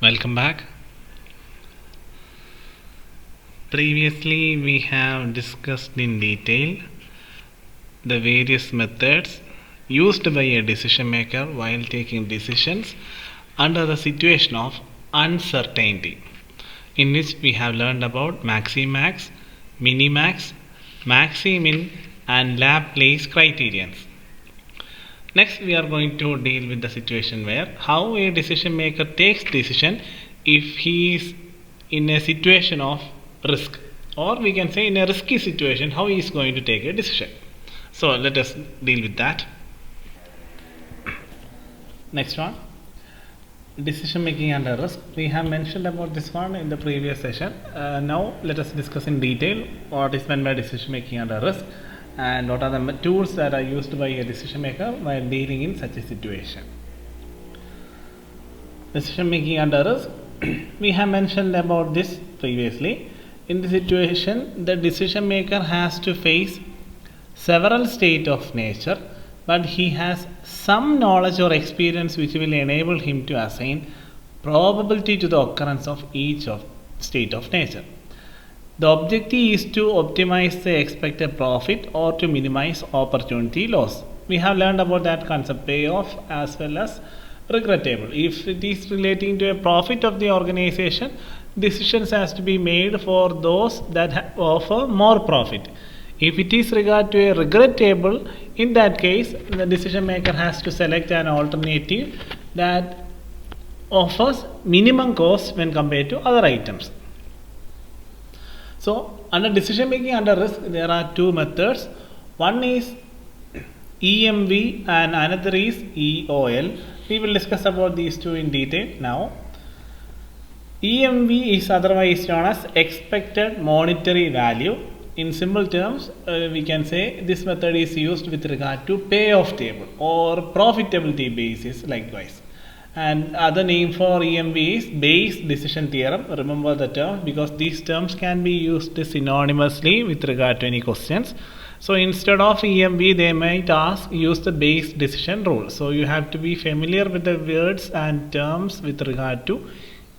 Welcome back. Previously, we have discussed in detail the various methods used by a decision maker while taking decisions under the situation of uncertainty, in which we have learned about maximax, minimax, maximin, and Laplace criterions. Next, we are going to deal with the situation where how a decision maker takes decision if he is in a situation of risk, or we can say in a risky situation, how he is going to take a decision. So let us deal with that. Next one, decision making under risk. We have mentioned about this one in the previous session. Now let us discuss in detail what is meant by decision making under risk and what are the tools that are used by a decision maker while dealing in such a situation. Decision making under risk, we have mentioned about this previously. In the situation, the decision maker has to face several states of nature, but he has some knowledge or experience which will enable him to assign probability to the occurrence of each of state of nature. The objective is to optimize the expected profit or to minimize opportunity loss. We have learned about that concept, payoff as well as regrettable. If it is relating to a profit of the organization, decisions has to be made for those that offer more profit. If it is regard to a regrettable, in that case, the decision maker has to select an alternative that offers minimum cost when compared to other items. So, under decision making under risk, there are two methods. One is EMV and another is EOL. We will discuss about these two in detail now. EMV is otherwise known as expected monetary value. In simple terms, we can say this method is used with regard to payoff table or profitability basis likewise. And other name for EMV is Bayes decision theorem. Remember the term because these terms can be used synonymously with regard to any questions. So instead of EMV, they might use the Bayes decision rule. So you have to be familiar with the words and terms with regard to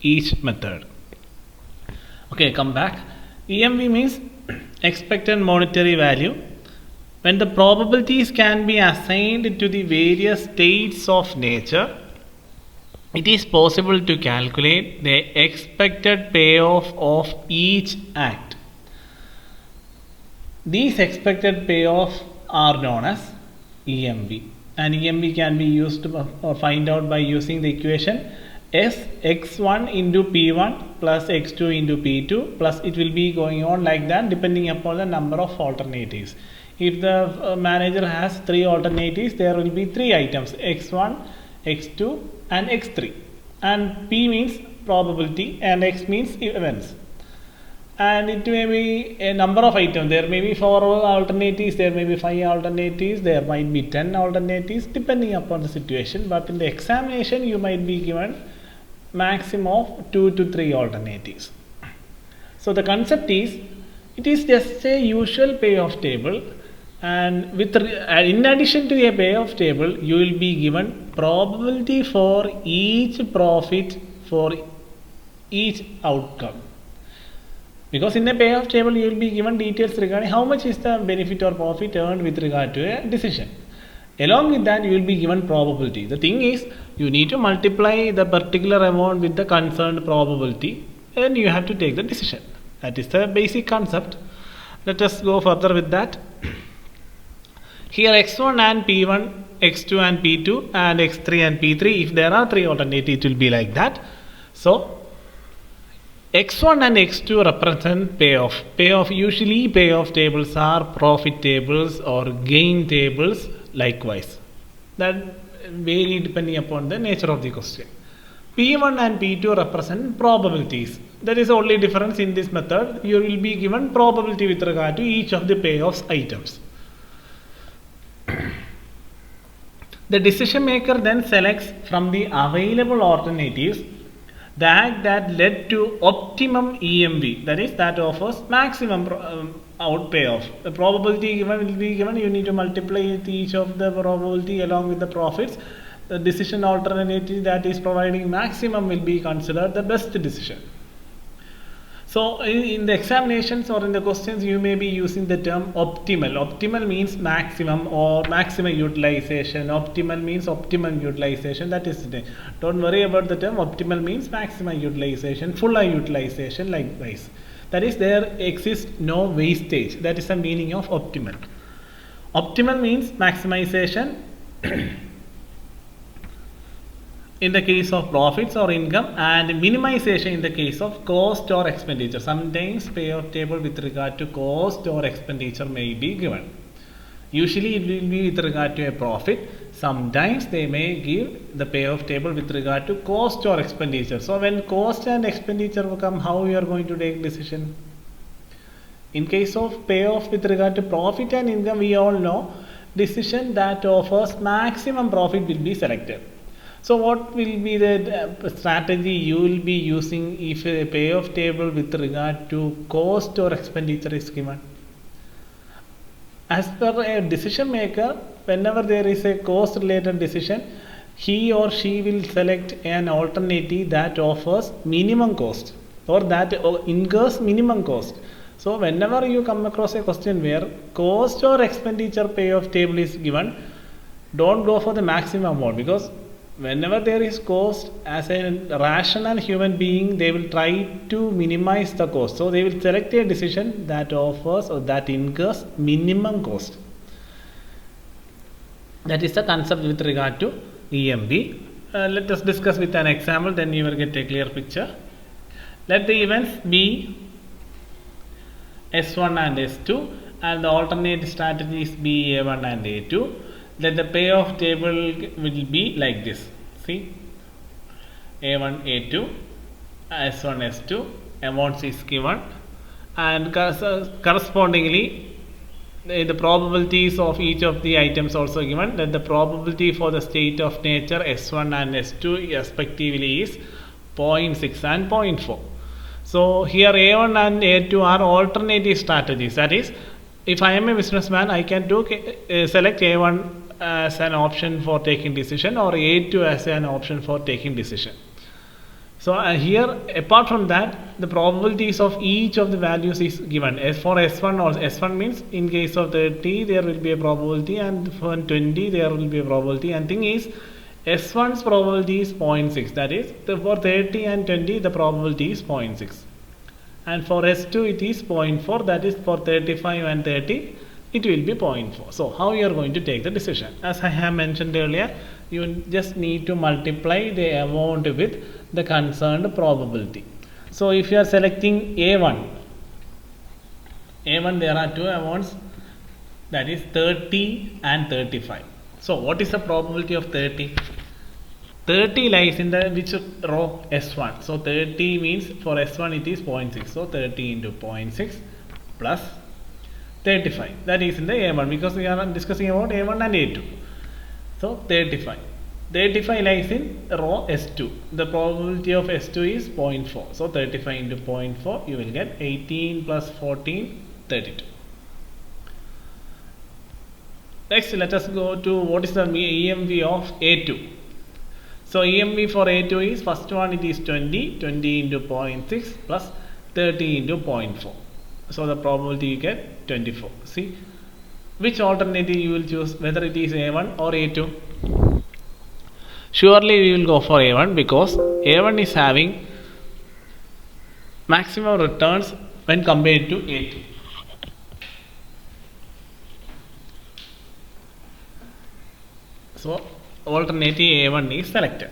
each method. Okay, come back. EMV means expected monetary value. When the probabilities can be assigned to the various states of nature, it is possible to calculate the expected payoff of each act. These expected payoffs are known as EMV, and EMV can be used or find out by using the equation x1 into p1 plus x2 into p2 plus it will be going on like that depending upon the number of alternatives. If the manager has three alternatives, there will be three items x1, x2 and x3, and p means probability and x means events, and it may be a number of items. There may be 4 alternatives, there may be 5 alternatives, there might be 10 alternatives depending upon the situation, but in the examination you might be given maximum of 2 to 3 alternatives. So the concept is, it is just a usual payoff table, and with in addition to a payoff table you will be given probability for each profit for each outcome, because in a payoff table you will be given details regarding how much is the benefit or profit earned with regard to a decision. Along with that you will be given probability. The thing is, you need to multiply the particular amount with the concerned probability and you have to take the decision. That is the basic concept. Let us go further with that. Here x1 and p1, x2 and p2 and x3 and p3, if there are 3 alternatives it will be like that. So x1 and x2 represent payoff. Usually payoff tables are profit tables or gain tables likewise. That vary depending upon the nature of the question. P1 and P2 represent probabilities. That is the only difference in this method. You will be given probability with regard to each of the payoffs items. The decision maker then selects from the available alternatives the act that led to optimum EMV, that is, that offers maximum out payoff. The probability given will be given, you need to multiply each of the probability along with the profits the decision alternative that is providing maximum will be considered the best decision. So in the examinations or in the questions, you may be using the term optimal. Optimal means maximum or maximum utilization. Optimal means optimum utilization. That is it. Don't worry about the term. Optimal means maximum utilization, full utilization likewise. That is, there exists no wastage. That is the meaning of optimal. Optimal means maximization in the case of profits or income, and minimization in the case of cost or expenditure. Sometimes payoff table with regard to cost or expenditure may be given. Usually it will be with regard to a profit. Sometimes they may give the payoff table with regard to cost or expenditure. So when cost and expenditure will come, how you are going to take decision? In case of payoff with regard to profit and income, we all know decision that offers maximum profit will be selected. So what will be the strategy you will be using if a payoff table with regard to cost or expenditure is given? As per a decision maker, whenever there is a cost related decision, he or she will select an alternative that offers minimum cost or that incurs minimum cost. So whenever you come across a question where cost or expenditure payoff table is given, don't go for the maximum one, because whenever there is cost, as a rational human being, they will try to minimize the cost. So they will select a decision that offers or that incurs minimum cost. That is the concept with regard to EMV. Let us discuss with an example, then you will get a clear picture. Let the events be S1 and S2 and the alternate strategies be A1 and A2. Let the payoff table will be like this. See, A1, A2, S1, S2, amounts is given, and correspondingly the probabilities of each of the items also given. That the probability for the state of nature S1 and S2 respectively is 0.6 and 0.4. So here A1 and A2 are alternative strategies. That is, if I am a businessman, I can select A1 as an option for taking decision or A2 as an option for taking decision. So here, apart from that, the probabilities of each of the values is given. As for S1, or S1 means in case of 30 there will be a probability, and for 20 there will be a probability, and thing is S1's probability is 0.6. That is, for 30 and 20 the probability is 0.6, and for S2 it is 0.4. That is, for 35 and 30 it will be 0.4. So how you are going to take the decision? As I have mentioned earlier, you just need to multiply the amount with the concerned probability. So if you are selecting A1, there are two amounts, that is 30 and 35. So what is the probability of 30? 30 lies in the which row? S1. So 30 means for S1 it is 0.6. So 30 into 0.6 plus 35. That is in the A1, because we are discussing about A1 and A2. So 35. 35 lies in row S2. The probability of S2 is 0.4. So 35 into 0.4, you will get 18 plus 14, 32. Next, let us go to what is the EMV of A2. So EMV for A2 is, first one it is 20 into 0.6 plus 30 into 0.4. So the probability you get 24. See, which alternative you will choose, whether it is A1 or A2? Surely we will go for A1, because A1 is having maximum returns when compared to A2. So alternative A1 is selected.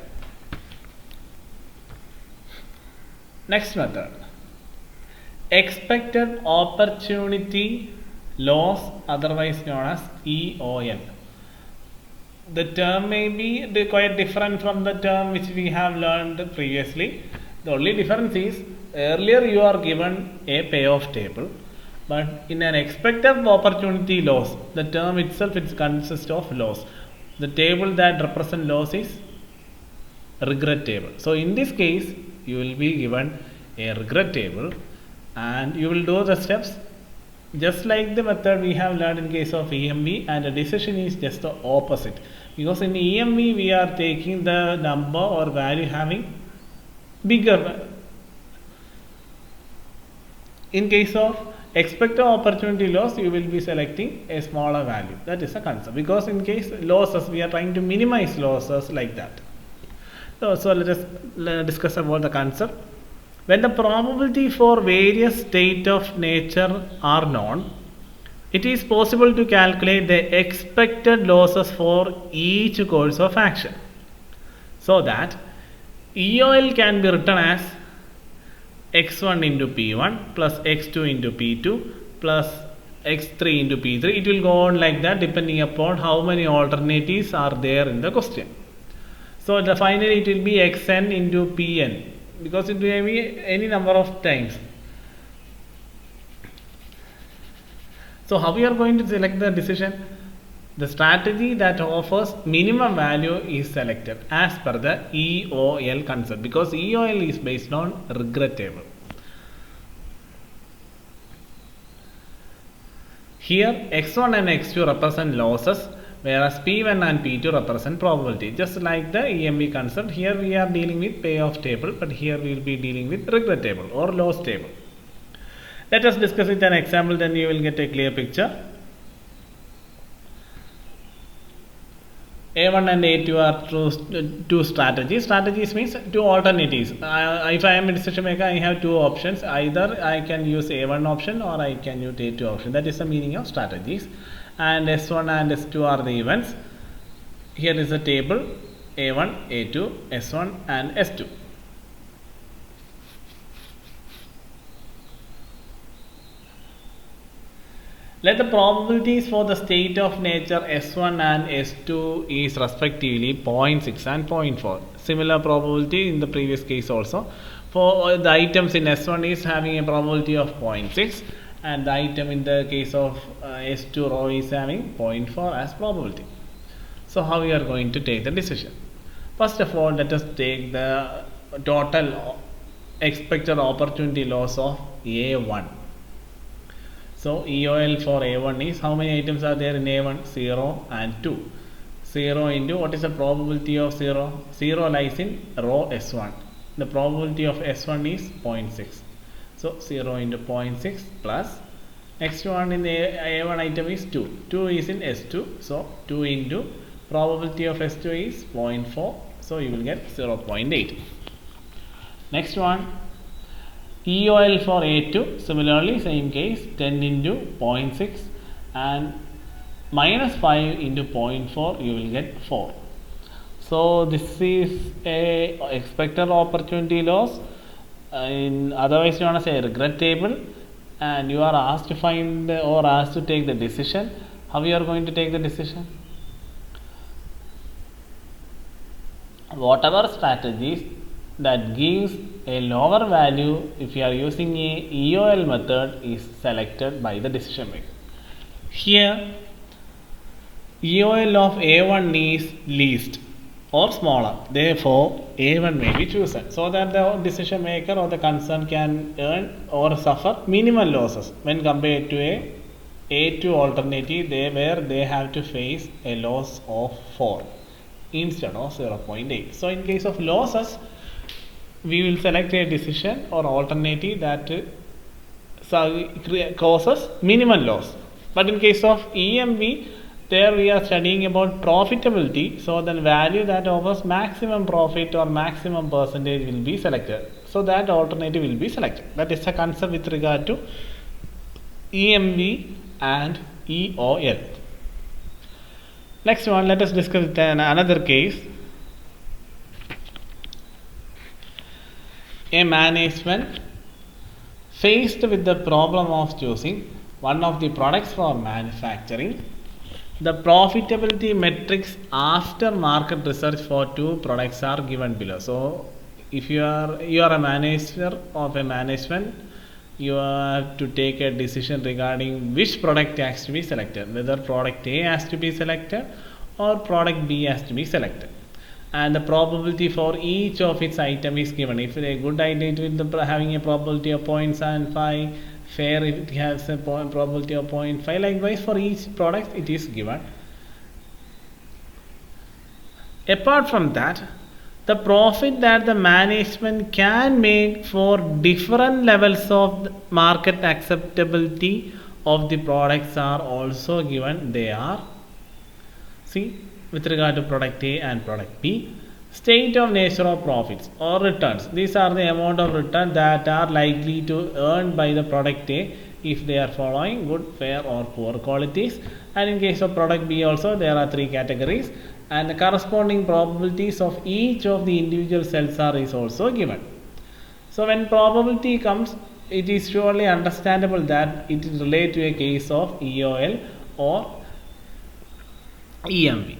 Next method, expected opportunity loss, otherwise known as EOL. The term may be quite different from the term which we have learned previously. The only difference is, earlier you are given a payoff table, but in an expected opportunity loss, the term itself consists of loss. The table that represents loss is regret table. So in this case, you will be given a regret table, and you will do the steps just like the method we have learned in case of EMV, and the decision is just the opposite. because in EMV we are taking the number or value having bigger. In case of expected opportunity loss, you will be selecting a smaller value. That is a concept, because in case losses, we are trying to minimize losses like that. So let us discuss about the concept. When the probability for various state of nature are known, it is possible to calculate the expected losses for each course of action, so that EOL can be written as x1 into p1 plus x2 into p2 plus x3 into p3. It will go on like that depending upon how many alternatives are there in the question. So finally it will be xn into pn, because it may be any number of times. So how we are going to select the decision? The strategy that offers minimum value is selected as per the EOL concept, because EOL is based on regret table. Here x1 and x2 represent losses, whereas p1 and p2 represent probability. Just like the EMV concept, here we are dealing with payoff table, but here we will be dealing with regret table or loss table. Let us discuss with an example, then you will get a clear picture. A1 and A2 are two strategies. Strategies means two alternatives. If I am a decision maker, I have two options. Either I can use A1 option or I can use A2 option. That is the meaning of strategies. And S1 and S2 are the events. Here is a table: A1, A2, S1 and S2. Let the probabilities for the state of nature S1 and S2 is respectively 0.6 and 0.4. Similar probability in the previous case also. For the items in S1 is having a probability of 0.6, and the item in the case of S2 row is having 0.4 as probability. So how we are going to take the decision? First of all, let us take the total expected opportunity loss of A1. So EOL for A1 is, how many items are there in A1? 0 and 2. 0 into, what is the probability of 0? 0 lies in row S1. The probability of S1 is 0.6. So 0 into 0.6 plus next one in the A1 item is 2. 2 is in S2. So 2 into probability of S2 is 0.4. So you will get 0.8. Next one, EOL for A2, similarly same case, 10 into 0.6 and minus 5 into 0.4, you will get 4. So this is a expected opportunity loss, otherwise known as a regret table, and you are asked to find or asked to take the decision. How you are going to take the decision? Whatever strategies that gives a lower value, if you are using a EOL method, is selected by the decision maker. Here EOL of A1 is least or smaller, therefore A1 may be chosen, so that the decision maker or the concern can earn or suffer minimal losses when compared to a A2 alternative where they have to face a loss of 4 instead of 0.8. So in case of losses, we will select a decision or alternative that causes minimal loss. But in case of EMV, there we are studying about profitability, so the value that offers maximum profit or maximum percentage will be selected. So that alternative will be selected. That is a concept with regard to EMV and EOL. Next one, let us discuss another case. A management faced with the problem of choosing one of the products for manufacturing. The profitability metrics after market research for two products are given below. So if you are a manager of a management, you have to take a decision regarding which product has to be selected, whether product A has to be selected or product B has to be selected. And the probability for each of its item is given. If a good item with having a probability of 0.75, fair it has a probability of 0.5. Likewise for each product it is given. Apart from that, the profit that the management can make for different levels of market acceptability of the products are also given. They are, see, with regard to product A and product B, state of nature of profits or returns. These are the amount of return that are likely to earn by the product A if they are following good, fair or poor qualities. And in case of product B also, there are three categories, and the corresponding probabilities of each of the individual cells are is also given. So when probability comes, it is surely understandable that it is related to a case of EOL or EMV.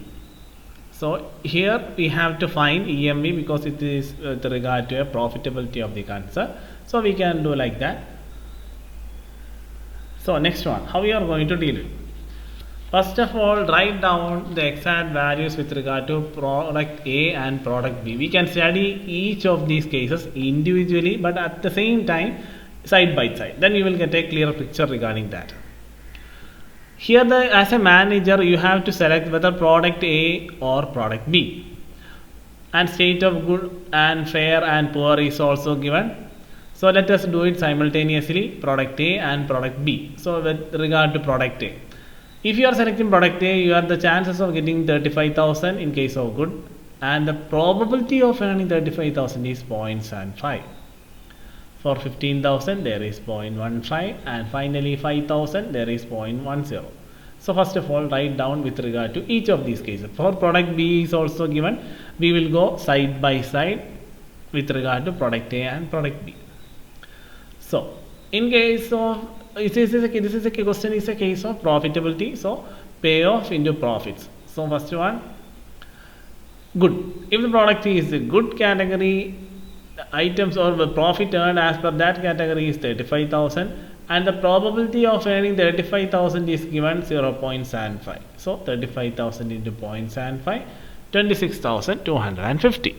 So here we have to find EMV because it is with regard to a profitability of the concern. So we can do like that. So next one, how we are going to deal with? First of all, write down the exact values with regard to product A and product B. We can study each of these cases individually, but at the same time side by side. Then you will get a clear picture regarding that. Here, as a manager, you have to select whether product A or product B. And state of good and fair and poor is also given. So let us do it simultaneously, product A and product B. So with regard to product A, if you are selecting product A, you have the chances of getting 35,000 in case of good, and the probability of earning 35,000 is 0.75. For 15,000 there is 0.15, and finally 5,000 there is 0.10. So first of all, write down with regard to each of these cases. For product B is also given. We will go side by side with regard to product A and product B. So in case of this is a question is a case of profitability. So payoff into profits. So first one, good. If the product is a good category, items or the profit earned as per that category is 35,000, and the probability of earning 35,000 is given 0.75. So 35,000 into 0.75, 26,250.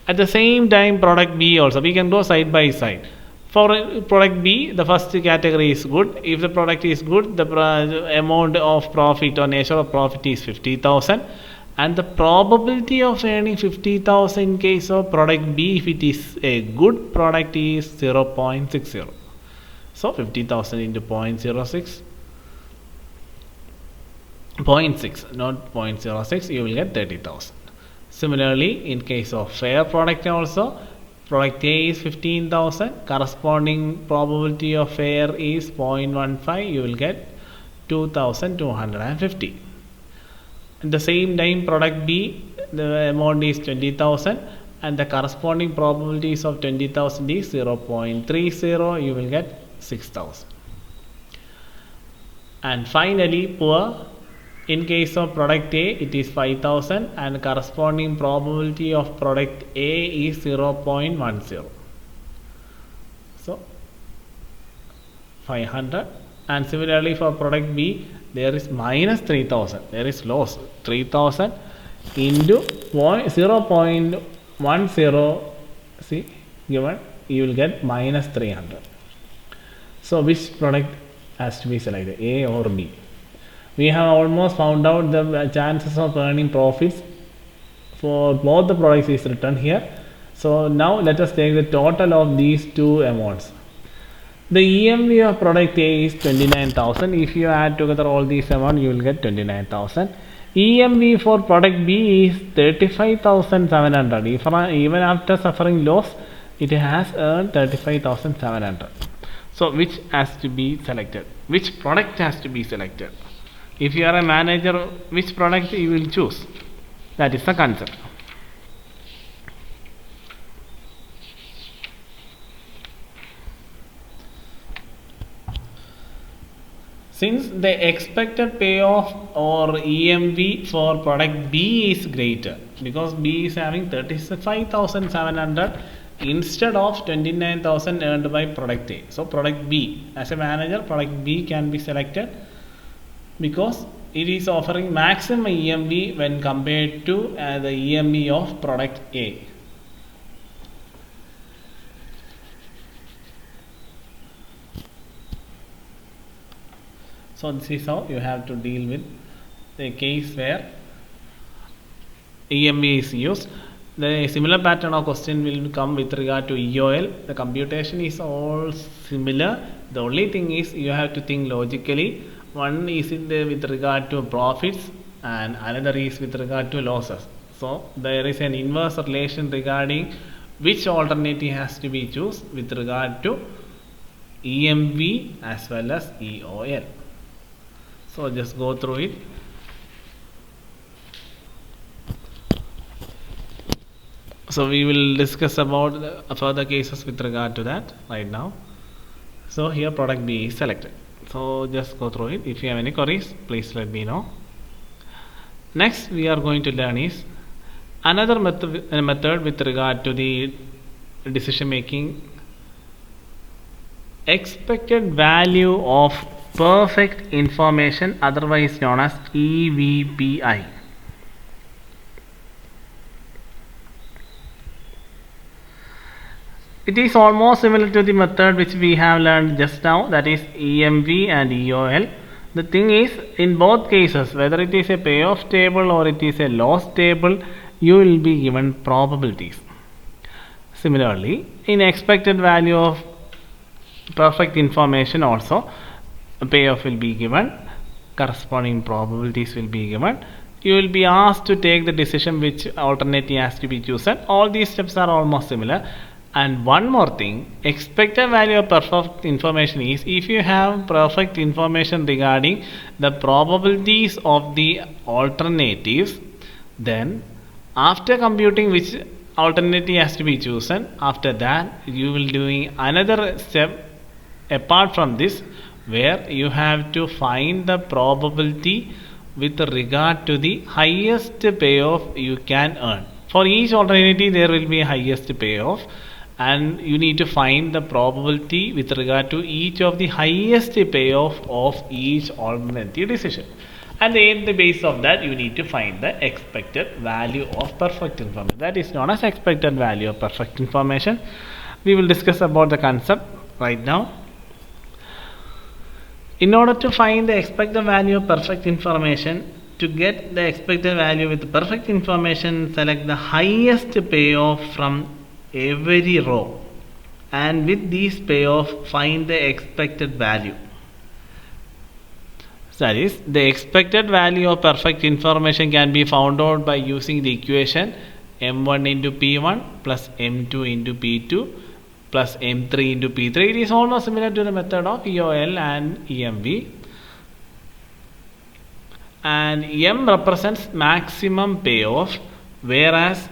At the same time, product B also, we can go side by side. For product B, the first category is good. If the product is good, the amount of profit or nature of profit is 50,000. And the probability of earning 50,000 in case of product B, if it is a good product, is 0.60. So 50,000 into 0.06, 0.6, not 0.06, you will get 30,000. Similarly, in case of fair product also, product A is 15,000, corresponding probability of fair is 0.15, you will get 2,250. At the same time, product B, the amount is 20,000, and the corresponding probabilities of 20,000 is 0.30, you will get 6,000. And finally, poor, in case of product A, it is 5,000, and corresponding probability of product A is 0.10. So 500. And similarly for product B, there is minus 3,000. There is loss 3,000 into 0.10. See, given, you will get minus 300. So which product has to be selected, A or B? We have almost found out the chances of earning profits for both the products is written here. So now let us take the total of these two amounts. The EMV of product A is 29,000. If you add together all these amounts, you will get 29,000. EMV for product B is 35,700. Even after suffering loss, it has earned 35,700. So which has to be selected? Which product has to be selected? If you are a manager, which product you will choose? That is the concept. Since the expected payoff or EMV for product B is greater, because B is having 35,700 instead of 29,000 earned by product A. So product B, as a manager, product B can be selected because it is offering maximum EMV when compared to the EMV of product A. So this is how you have to deal with the case where EMV is used. The similar pattern of question will come with regard to EOL. The computation is all similar. The only thing is you have to think logically. One is with regard to profits and another is with regard to losses. So there is an inverse relation regarding which alternative has to be chosen with regard to EMV as well as EOL. So just go through it. So we will discuss about further cases with regard to that right now. So here product B is selected. So just go through it. If you have any queries, please let me know. Next we are going to learn is another method with regard to the decision making. Expected value of perfect information, otherwise known as EVPI. It is almost similar to the method which we have learned just now, that is EMV and EOL. The thing is, in both cases, whether it is a payoff table or it is a loss table, you will be given probabilities. Similarly, in expected value of perfect information also, a payoff will be given, corresponding probabilities will be given. You will be asked to take the decision which alternative has to be chosen. All these steps are almost similar. And one more thing, expected value of perfect information is if you have perfect information regarding the probabilities of the alternatives, then after computing which alternative has to be chosen, after that you will doing another step apart from this, where you have to find the probability with regard to the highest payoff you can earn. For each alternative there will be a highest payoff, and you need to find the probability with regard to each of the highest payoff of each alternative decision, and in the base of that you need to find the expected value of perfect information. That is known as expected value of perfect information. We will discuss about the concept right now. In order to find the expected value of perfect information, to get the expected value with perfect information, select the highest payoff from every row, and with these payoff find the expected value. That is, the expected value of perfect information can be found out by using the equation m1 into p1 plus m2 into p2 plus m3 into p3. It is almost similar to the method of EOL and EMV. And m represents maximum payoff, whereas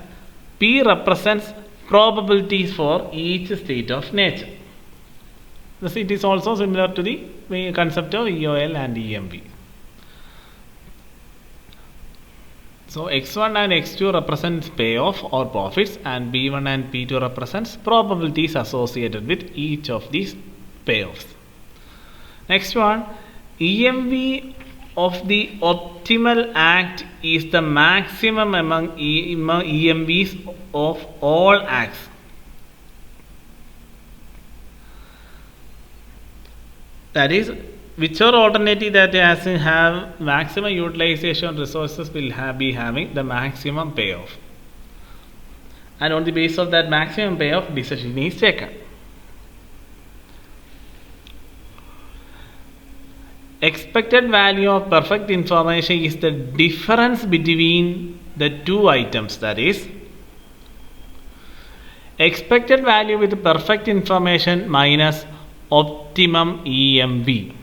p represents probabilities for each state of nature. Thus it is also similar to the concept of EOL and EMV. So x1 and x2 represents payoff or profits, and b1 and p2 represents probabilities associated with each of these payoffs. Next one, EMV of the optimal act is the maximum among EMVs of all acts. That is, whichever alternative that has have maximum utilization resources will be having the maximum payoff, and on the basis of that maximum payoff decision is taken. Expected value of perfect information is the difference between the two items, that is, expected value with perfect information minus optimum EMV,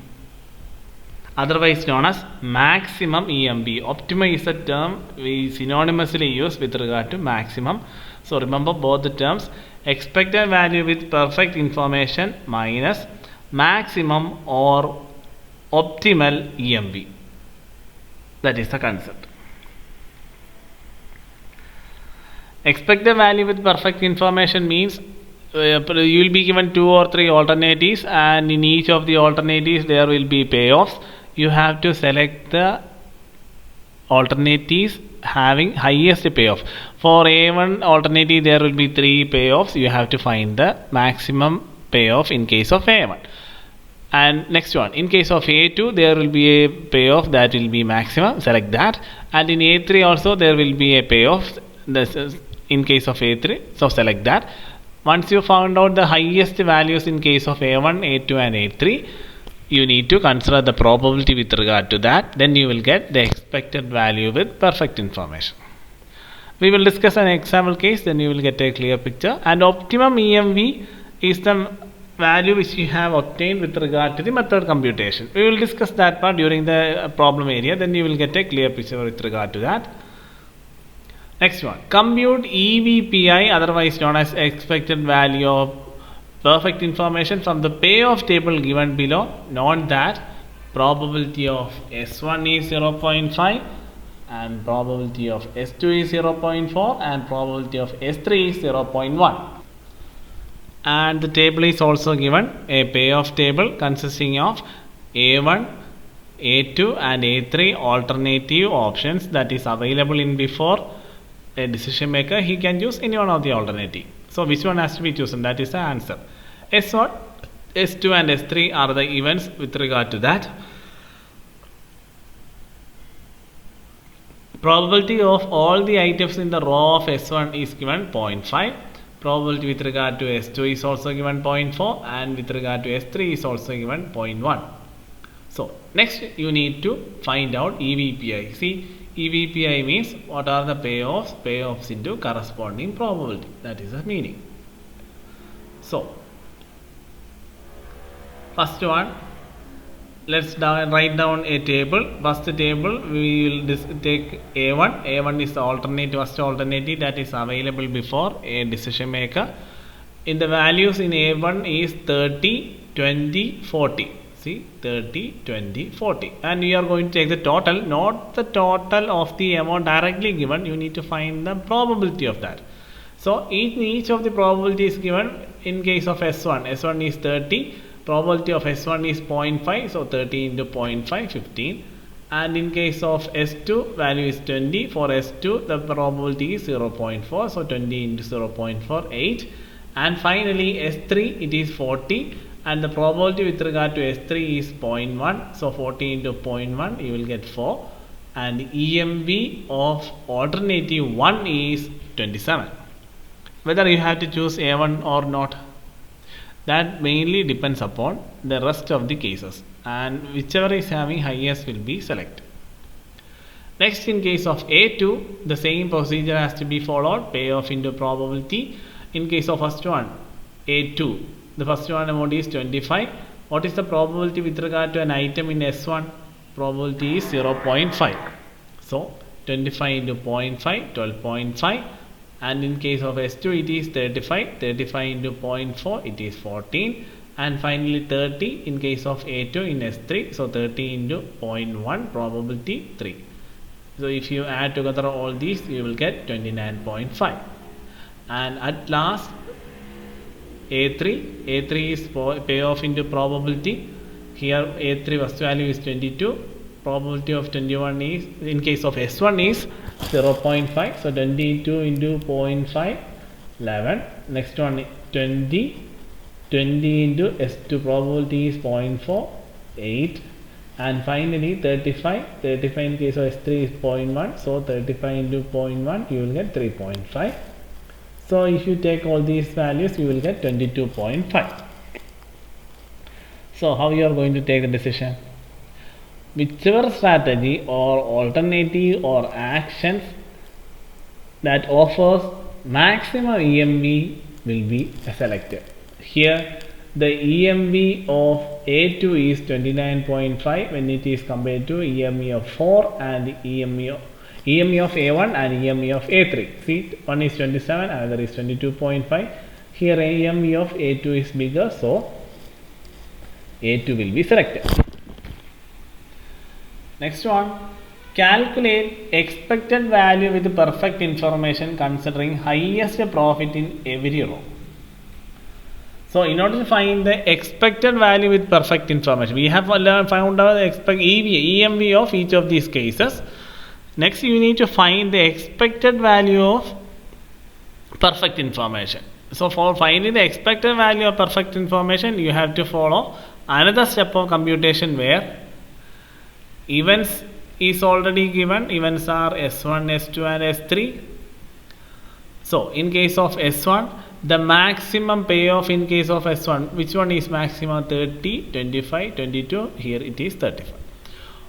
otherwise known as maximum EMV. Optimum is a term we synonymously use with regard to maximum. So remember both the terms, expected value with perfect information minus maximum or optimal EMV. That is the concept. Expected value with perfect information means you will be given 2 or 3 alternatives, and in each of the alternatives there will be payoffs. You have to select the alternatives having highest payoff. For A1 alternative there will be 3 payoffs. You have to find the maximum payoff in case of A1. And next one, in case of A2 there will be a payoff that will be maximum, select that. And in A3 also there will be a payoff, this is in case of A3, so select that. Once you found out the highest values in case of A1, A2 and A3, you need to consider the probability with regard to that, then you will get the expected value with perfect information. We will discuss an example case, then you will get a clear picture. And optimum EMV is the value which you have obtained with regard to the method computation. We will discuss that part during the problem area, then you will get a clear picture with regard to that. Next one, compute EVPI, otherwise known as expected value of perfect information, from the payoff table given below. Note that probability of S1 is 0.5 and probability of S2 is 0.4 and probability of S3 is 0.1. And the table is also given, a payoff table consisting of A1, A2 and A3 alternative options that is available in before a decision maker. He can choose any one of the alternative. So which one has to be chosen? That is the answer. S1, S2 and S3 are the events with regard to that. Probability of all the items in the row of S1 is given 0.5. Probability with regard to S2 is also given 0.4 and with regard to S3 is also given 0.1. So next you need to find out EVPI. See, EVPI means what are the payoffs into corresponding probability. That is the meaning. So first one, let's write down a table. First table we will take A1. A1 is the alternative, first alternative that is available before a decision maker. In the values in A1 is 30, 20, 40. See, 30, 20, 40. And we are going to take the total, not the total of the amount directly given. You need to find the probability of that. So each of the probability is given. In case of S1, S1 is 30. Probability of S1 is 0.5, so 30 into 0.5, 15. And in case of S2, value is 20. For S2, the probability is 0.4, so 20 into 0.4, 8. And finally, S3, it is 40. And the probability with regard to S3 is 0.1, so 40 into 0.1, you will get 4. And EMV of alternative 1 is 27. Whether you have to choose A1 or not, that mainly depends upon the rest of the cases, and whichever is having highest will be selected. Next, in case of A2, the same procedure has to be followed, payoff into probability. In case of first one, A2, the first one amount is 25. What is the probability with regard to an item in S1? Probability is 0.5. So 25 into 0.5, 12.5. And in case of S2 it is 35, 35 into 0.4 it is 14, and finally 30 in case of A2 in S3, so 30 into 0.1, probability 3. So if you add together all these, you will get 29.5. And at last A3 is payoff into probability. Here A3 first value is 22. Probability of 21 is, in case of S1 is 0.5, so 22 into 0.5, 11. Next one 20 into S2, probability is 0.4, 8. And finally 35 in case of S3 is 0.1, so 35 into 0.1, you will get 3.5. So if you take all these values, you will get 22.5. So how you are going to take the decision? Whichever strategy or alternative or actions that offers maximum EMV will be selected. Here the EMV of A2 is 29.5 when it is compared to EMV of 4 and EMV of A1 and EMV of A3. See, one is 27, another is 22.5. Here EMV of A2 is bigger, so A2 will be selected. Next one, calculate expected value with perfect information considering highest profit in every row. So in order to find the expected value with perfect information, we have found out the EMV of each of these cases. Next you need to find the expected value of perfect information. So for finding the expected value of perfect information, you have to follow another step of computation where events is already given. Events are S1, S2 and S3. So in case of S1, the maximum payoff in case of S1, which one is maximum? 30, 25, 22, here it is 35.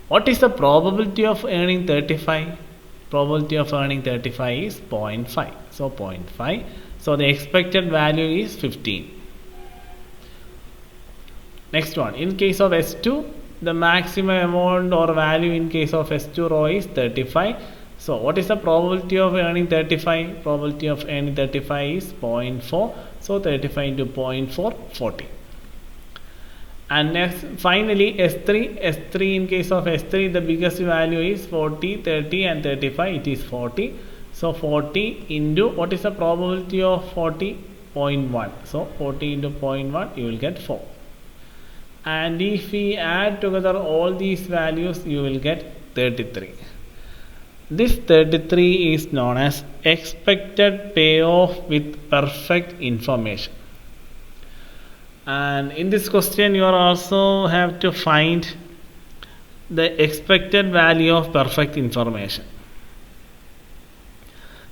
What is the probability of earning 35? Probability of earning 35 is 0.5. So 0.5. So the expected value is 15. Next one, in case of S2, the maximum amount or value in case of S2 row is 35. So what is the probability of earning 35? Probability of earning 35 is 0.4. So 35 into 0.4, 40. And next, finally S3 in case of S3, the biggest value is 40, 30 and 35. It is 40. So 40 into, what is the probability of 40? 0.1. So 40 into 0.1, you will get 4. And if we add together all these values, you will get 33. This 33 is known as expected payoff with perfect information. And in this question, you also have to find the expected value of perfect information.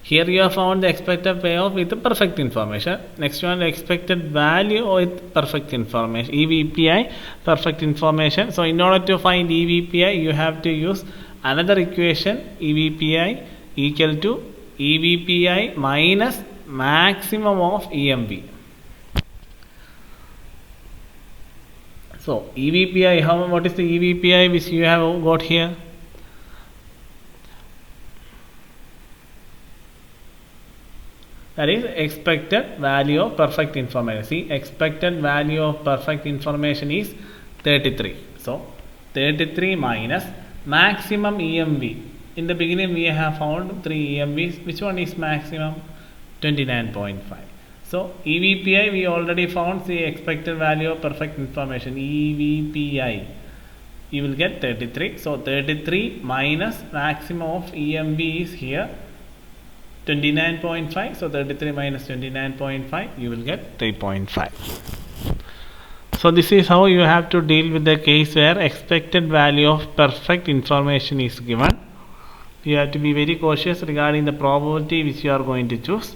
Here you have found the expected payoff with the perfect information. Next one, the expected value with perfect information, EVPI, perfect information. So in order to find EVPI, you have to use another equation, EVPI equal to EVPI minus maximum of EMV. So EVPI, what is the EVPI which you have got here? That is expected value of perfect information. See, expected value of perfect information is 33. So 33 minus maximum EMV. In the beginning we have found 3 EMVs. Which one is maximum? 29.5. So EVPI we already found the expected value of perfect information. EVPI. You will get 33. So 33 minus maximum of EMV is here 29.5. So 33 minus 29.5, you will get 3.5. So this is how you have to deal with the case where expected value of perfect information is given. You have to be very cautious regarding the probability which you are going to choose.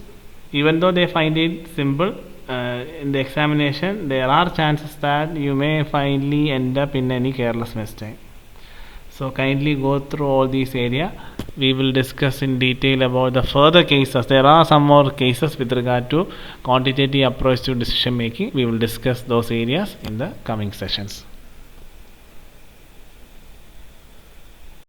Even though they find it simple, in the examination there are chances that you may finally end up in any careless mistake. So kindly go through all these areas. We will discuss in detail about the further cases. There are some more cases with regard to quantitative approach to decision making. We will discuss those areas in the coming sessions.